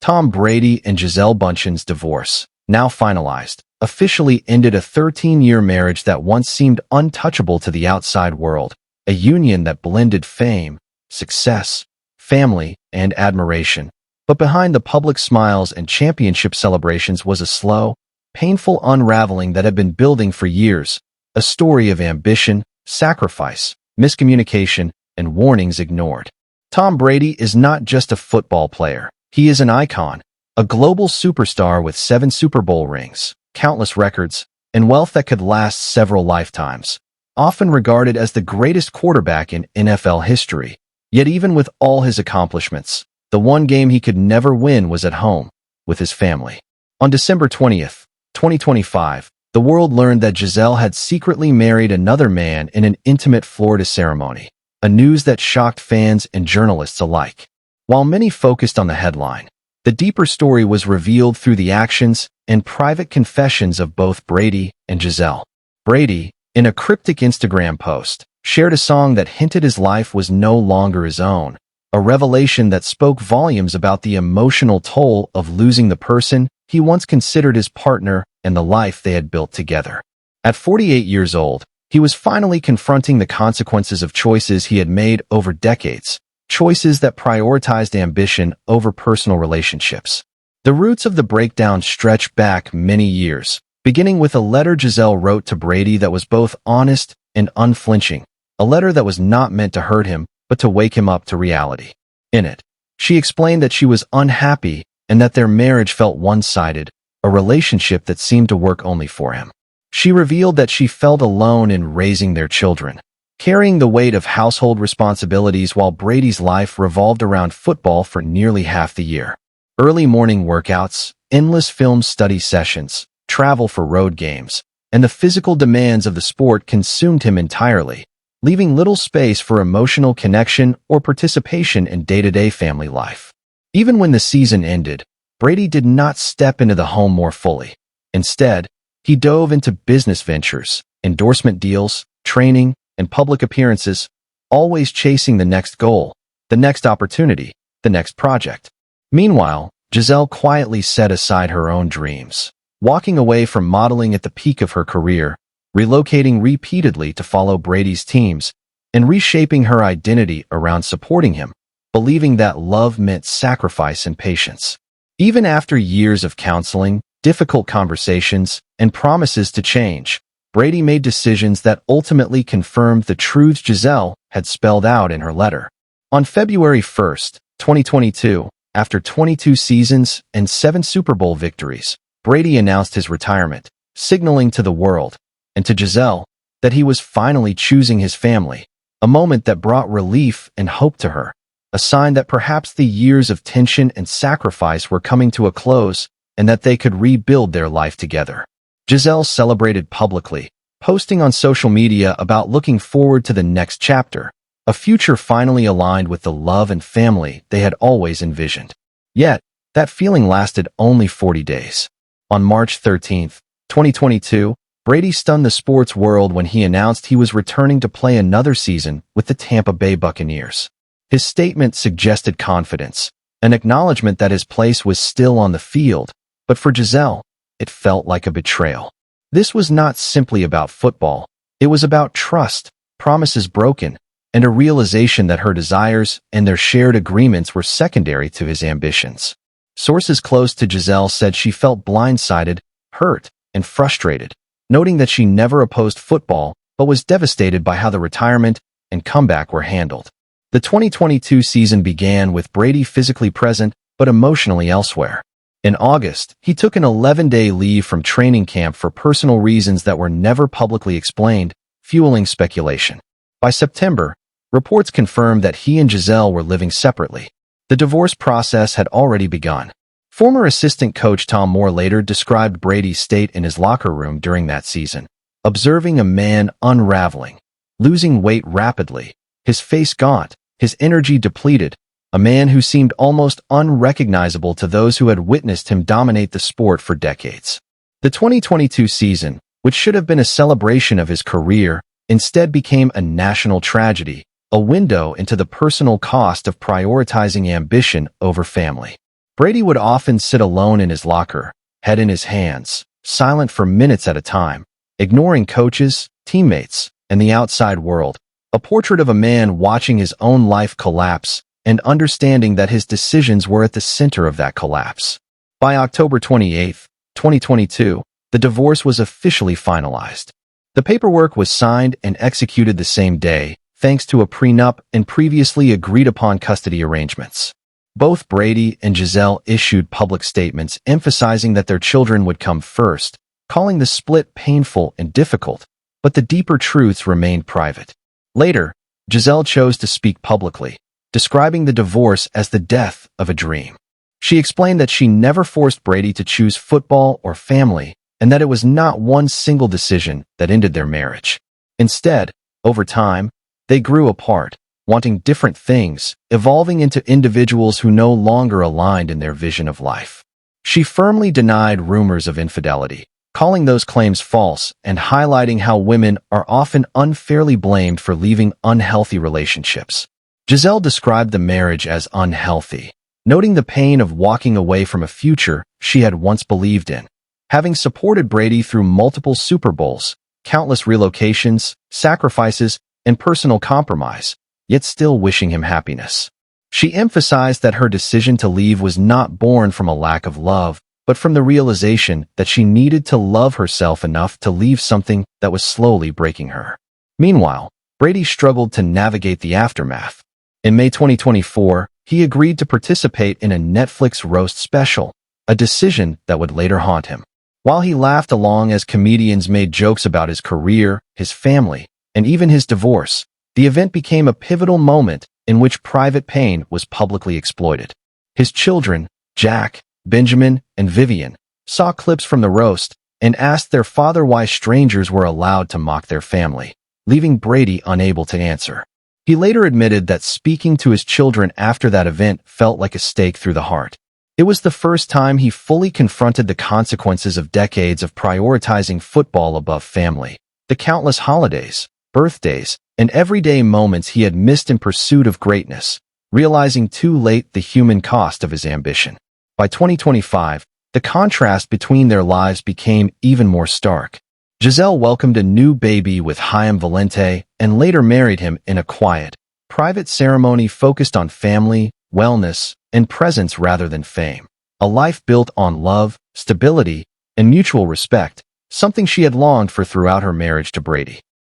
Tom Brady and Gisele Bundchen's divorce, now finalized, officially ended a 13-year marriage that once seemed untouchable to the outside world, a union that blended fame, success, family, and admiration. But behind the public smiles and championship celebrations was a slow, painful unraveling that had been building for years, a story of ambition, sacrifice, miscommunication, and warnings ignored. Tom Brady is not just a football player. He is an icon, a global superstar with 7 Super Bowl rings, countless records, and wealth that could last several lifetimes. Often regarded as the greatest quarterback in NFL history. Yet even with all his accomplishments, the one game he could never win was at home, with his family. On December 20th, 2025, the world learned that Gisele had secretly married another man in an intimate Florida ceremony, a news that shocked fans and journalists alike. While many focused on the headline, the deeper story was revealed through the actions and private confessions of both Brady and Gisele. Brady, in a cryptic Instagram post, shared a song that hinted his life was no longer his own, a revelation that spoke volumes about the emotional toll of losing the person he once considered his partner and the life they had built together. At 48 years old, he was finally confronting the consequences of choices he had made over decades, choices that prioritized ambition over personal relationships. The roots of the breakdown stretch back many years, beginning with a letter Gisele wrote to Brady that was both honest and unflinching, a letter that was not meant to hurt him, but to wake him up to reality. In it, she explained that she was unhappy and that their marriage felt one-sided, a relationship that seemed to work only for him. She revealed that she felt alone in raising their children, carrying the weight of household responsibilities while Brady's life revolved around football for nearly half the year. Early morning workouts, endless film study sessions, travel for road games, and the physical demands of the sport consumed him entirely, leaving little space for emotional connection or participation in day-to-day family life. Even when the season ended, Brady did not step into the home more fully. Instead, he dove into business ventures, endorsement deals, training, and public appearances, always chasing the next goal, the next opportunity, the next project. Meanwhile, Gisele quietly set aside her own dreams, walking away from modeling at the peak of her career, relocating repeatedly to follow Brady's teams, and reshaping her identity around supporting him, believing that love meant sacrifice and patience. Even after years of counseling, difficult conversations, and promises to change, Brady made decisions that ultimately confirmed the truths Gisele had spelled out in her letter. On February 1st, 2022, after 22 seasons and 7 Super Bowl victories, Brady announced his retirement, signaling to the world, and to Gisele, that he was finally choosing his family, a moment that brought relief and hope to her, a sign that perhaps the years of tension and sacrifice were coming to a close and that they could rebuild their life together. Gisele celebrated publicly, posting on social media about looking forward to the next chapter, a future finally aligned with the love and family they had always envisioned. Yet, that feeling lasted only 40 days. On March 13, 2022, Brady stunned the sports world when he announced he was returning to play another season with the Tampa Bay Buccaneers. His statement suggested confidence, an acknowledgement that his place was still on the field, but for Gisele, it felt like a betrayal. This was not simply about football. It was about trust, promises broken, and a realization that her desires and their shared agreements were secondary to his ambitions. Sources close to Gisele said she felt blindsided, hurt, and frustrated, noting that she never opposed football but was devastated by how the retirement and comeback were handled. The 2022 season began with Brady physically present but emotionally elsewhere. In August, he took an 11-day leave from training camp for personal reasons that were never publicly explained, fueling speculation. By September, reports confirmed that he and Gisele were living separately. The divorce process had already begun. Former assistant coach Tom Moore later described Brady's state in his locker room during that season, observing a man unraveling, losing weight rapidly, his face gaunt, his energy depleted, a man who seemed almost unrecognizable to those who had witnessed him dominate the sport for decades. The 2022 season, which should have been a celebration of his career, instead became a national tragedy, a window into the personal cost of prioritizing ambition over family. Brady would often sit alone in his locker, head in his hands, silent for minutes at a time, ignoring coaches, teammates, and the outside world, a portrait of a man watching his own life collapse and understanding that his decisions were at the center of that collapse. By October 28, 2022, the divorce was officially finalized. The paperwork was signed and executed the same day, thanks to a prenup and previously agreed-upon custody arrangements. Both Brady and Gisele issued public statements emphasizing that their children would come first, calling the split painful and difficult, but the deeper truths remained private. Later, Gisele chose to speak publicly, describing the divorce as the death of a dream. She explained that she never forced Brady to choose football or family, and that it was not one single decision that ended their marriage. Instead, over time, they grew apart, wanting different things, evolving into individuals who no longer aligned in their vision of life. She firmly denied rumors of infidelity, calling those claims false and highlighting how women are often unfairly blamed for leaving unhealthy relationships. Gisele described the marriage as unhealthy, noting the pain of walking away from a future she had once believed in. Having supported Brady through multiple Super Bowls, countless relocations, sacrifices, and personal compromise, yet still wishing him happiness. She emphasized that her decision to leave was not born from a lack of love, but from the realization that she needed to love herself enough to leave something that was slowly breaking her. Meanwhile, Brady struggled to navigate the aftermath. In May 2024, he agreed to participate in a Netflix roast special, a decision that would later haunt him. While he laughed along as comedians made jokes about his career, his family, and even his divorce, the event became a pivotal moment in which private pain was publicly exploited. His children, Jack, Benjamin, and Vivian, saw clips from the roast and asked their father why strangers were allowed to mock their family, leaving Brady unable to answer. He later admitted that speaking to his children after that event felt like a stake through the heart. It was the first time he fully confronted the consequences of decades of prioritizing football above family, the countless holidays, birthdays, and everyday moments he had missed in pursuit of greatness, realizing too late the human cost of his ambition. By 2025, the contrast between their lives became even more stark. Gisele welcomed a new baby with Chaim Valente and later married him in a quiet, private ceremony focused on family, wellness, and presence rather than fame. A life built on love, stability, and mutual respect, something she had longed for throughout her marriage to Brady.